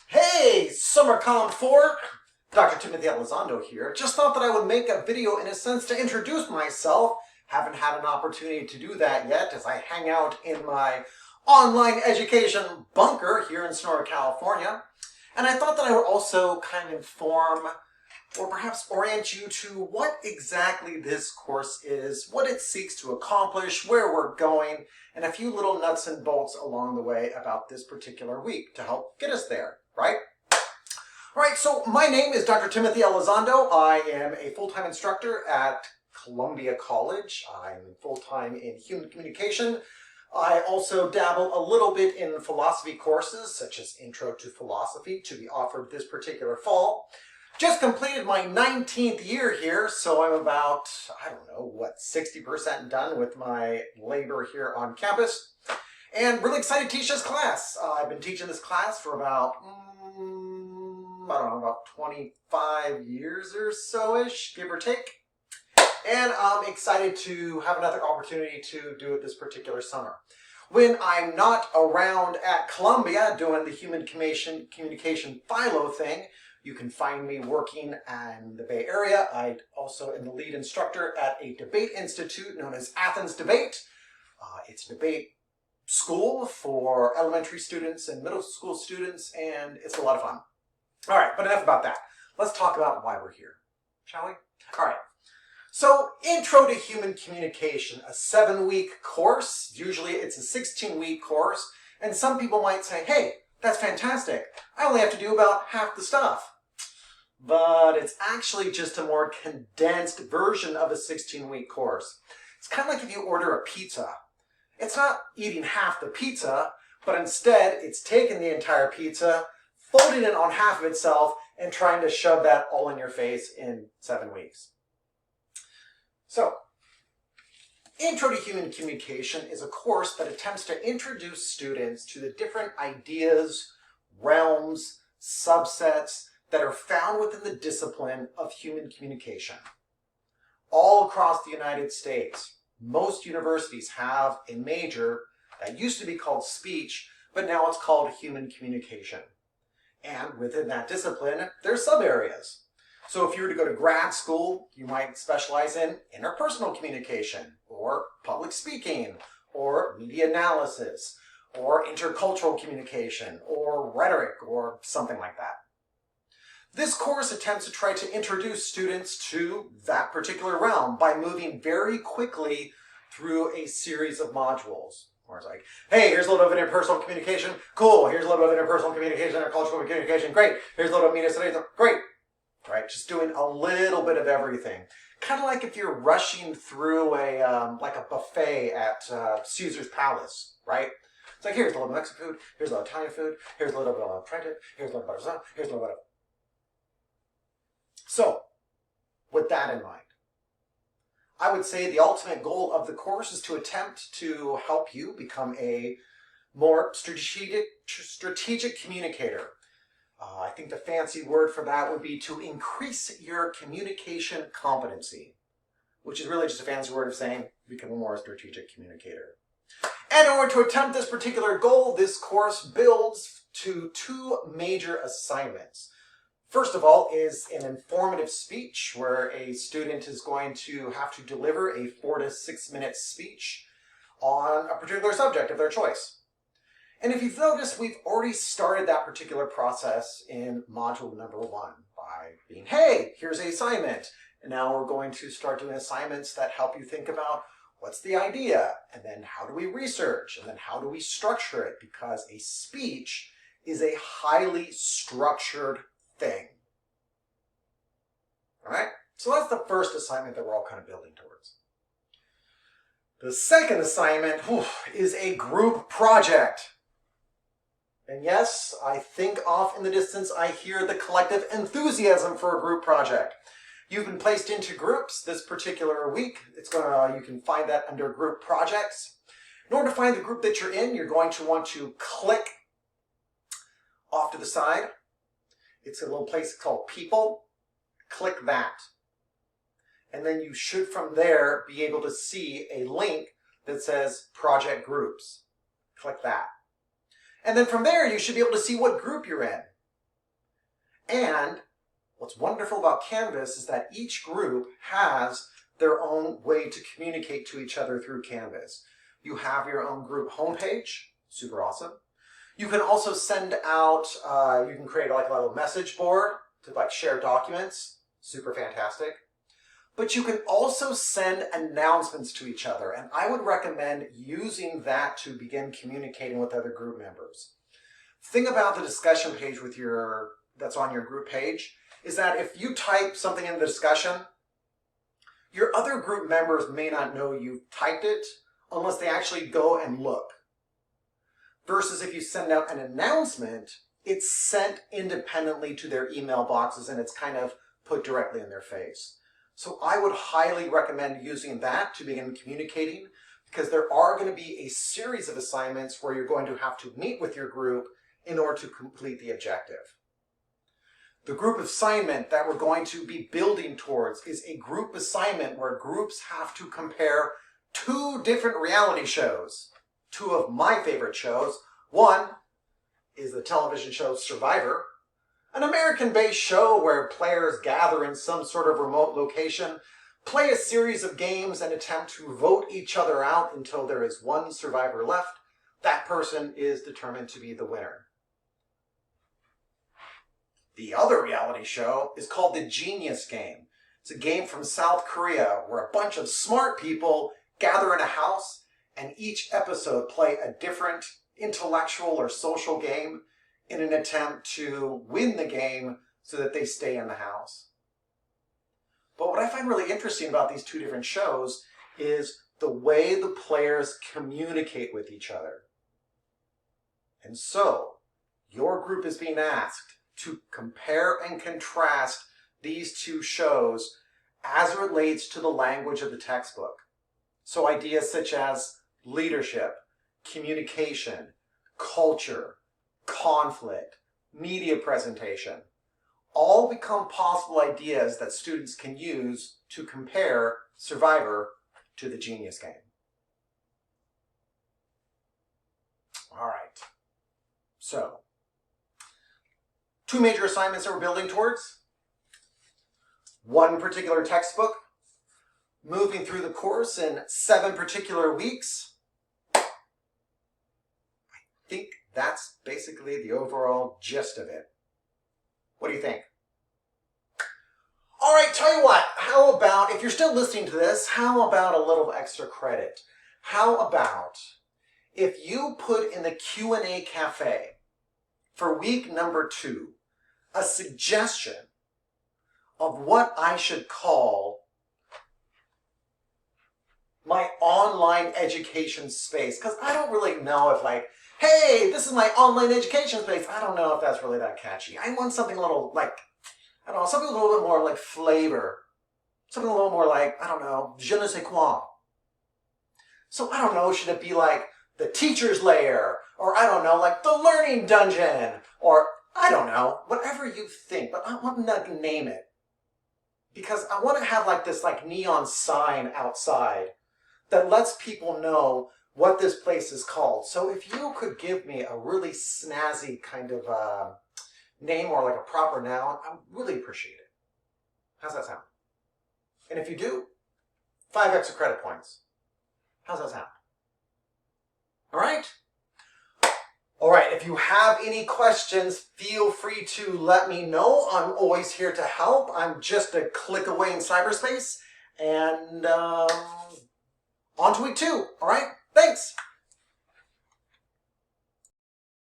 Hey, Summer Comm 4! Dr. Timothy Elizondo here. Just thought that I would make a video in a sense to introduce myself. Haven't had an opportunity to do that yet as I hang out in my online education bunker here in Sonora, California. And I thought that I would also kind of inform or perhaps orient you to what exactly this course is, what it seeks to accomplish, where we're going, and a few little nuts and bolts along the way about this particular week to help get us there, right? All right, so my name is Dr. Timothy Elizondo. I am a full-time instructor at Columbia College. I'm full-time in human communication. I also dabble a little bit in philosophy courses, such as Intro to Philosophy, to be offered this particular fall. Just completed my 19th year here, so I'm about, 60% done with my labor here on campus. And really excited to teach this class. I've been teaching this class for about, about 25 years or so-ish, give or take. And I'm excited to have another opportunity to do it this particular summer. When I'm not around at Columbia doing the human communication philo thing, you can find me working in the Bay Area. I also am the lead instructor at a debate institute known as Athens Debate. It's a debate school for elementary students and middle school students, and it's a lot of fun. All right, but enough about that. Let's talk about why we're here, shall we? All right. So, Intro to Human Communication, a 7-week course. Usually it's a 16-week course, and some people might say, hey, that's fantastic. I only have to do about half the stuff. But it's actually just a more condensed version of a 16-week course. It's kind of like if you order a pizza. It's not eating half the pizza, but instead it's taking the entire pizza, folding it on half of itself, and trying to shove that all in your face in 7 weeks. So, Intro to Human Communication is a course that attempts to introduce students to the different ideas, realms, subsets that are found within the discipline of human communication. All across the United States, most universities have a major that used to be called speech, but now it's called human communication. And within that discipline, there's sub-areas. So if you were to go to grad school, you might specialize in interpersonal communication, or public speaking, or media analysis, or intercultural communication, or rhetoric, or something like that. This course attempts to try to introduce students to that particular realm by moving very quickly through a series of modules. Where it's like, hey, here's a little bit of interpersonal communication, cool, here's a little bit of interpersonal communication, intercultural communication, great, here's a little bit of media studies, great. Right, just doing a little bit of everything. Kind of like if you're rushing through like a buffet at Caesar's Palace, right? It's like, here's a little bit of Mexican food, here's a little Italian food, here's a little bit of French, here's a little bit of here's a little bit of... So, with that in mind, I would say the ultimate goal of the course is to attempt to help you become a more strategic communicator. I think the fancy word for that would be to increase your communication competency, which is really just a fancy word of saying become a more strategic communicator. And in order to attempt this particular goal, this course builds to 2 major assignments. First of all is an informative speech where a student is going to have to deliver a 4 to 6 minute speech on a particular subject of their choice. And if you've noticed, we've already started that particular process in module number 1 by being, hey, here's an assignment. And now we're going to start doing assignments that help you think about what's the idea, and then how do we research, and then how do we structure it, because a speech is a highly structured thing. All right? So that's the first assignment that we're all kind of building towards. The second assignment is a group project. And yes, I think off in the distance I hear the collective enthusiasm for a group project. You've been placed into groups this particular week. You can find that under group projects. In order to find the group that you're in, you're going to want to click off to the side. It's a little place called People. Click that. And then you should from there be able to see a link that says Project Groups. Click that. And then from there, you should be able to see what group you're in. And what's wonderful about Canvas is that each group has their own way to communicate to each other through Canvas. You have your own group homepage, super awesome. You can also send out, you can create like a little message board to like share documents, super fantastic. But you can also send announcements to each other, and I would recommend using that to begin communicating with other group members. Thing about the discussion page with that's on your group page is that if you type something in the discussion, your other group members may not know you've typed it unless they actually go and look. Versus if you send out an announcement, it's sent independently to their email boxes and it's kind of put directly in their face. So I would highly recommend using that to begin communicating, because there are going to be a series of assignments where you're going to have to meet with your group in order to complete the objective. The group assignment that we're going to be building towards is a group assignment where groups have to compare 2 different reality shows. 2 of my favorite shows. One is the television show Survivor, an American-based show where players gather in some sort of remote location, play a series of games, and attempt to vote each other out until there is one survivor left. That person is determined to be the winner. The other reality show is called The Genius Game. It's a game from South Korea where a bunch of smart people gather in a house and each episode play a different intellectual or social game in an attempt to win the game so that they stay in the house. But what I find really interesting about these 2 different shows is the way the players communicate with each other. And so, your group is being asked to compare and contrast these 2 shows as it relates to the language of the textbook. So ideas such as leadership, communication, culture, conflict, media presentation, all become possible ideas that students can use to compare Survivor to The Genius Game. All right, so 2 major assignments that we're building towards. 1 particular textbook, moving through the course in 7 particular weeks. I think that's basically the overall gist of it. What do you think? All right, tell you what, how about, if you're still listening to this, how about a little extra credit? How about if you put in the Q&A cafe for week number 2 a suggestion of what I should call my online education space? Because I don't really know if like, hey, this is my online education space. I don't know if that's really that catchy. I want something a little like, I don't know, something a little bit more like flavor. Something a little more like, I don't know, je ne sais quoi. So I don't know, should it be like the teacher's lair? Or I don't know, like the learning dungeon? Or I don't know, whatever you think, but I want to name it. Because I want to have like this like neon sign outside that lets people know what this place is called. So if you could give me a really snazzy kind of name or like a proper noun, I would really appreciate it. How's that sound? And if you do, 5 extra credit points. How's that sound? All right? All right, if you have any questions, feel free to let me know. I'm always here to help. I'm just a click away in cyberspace. And on to week 2, all right? Thanks.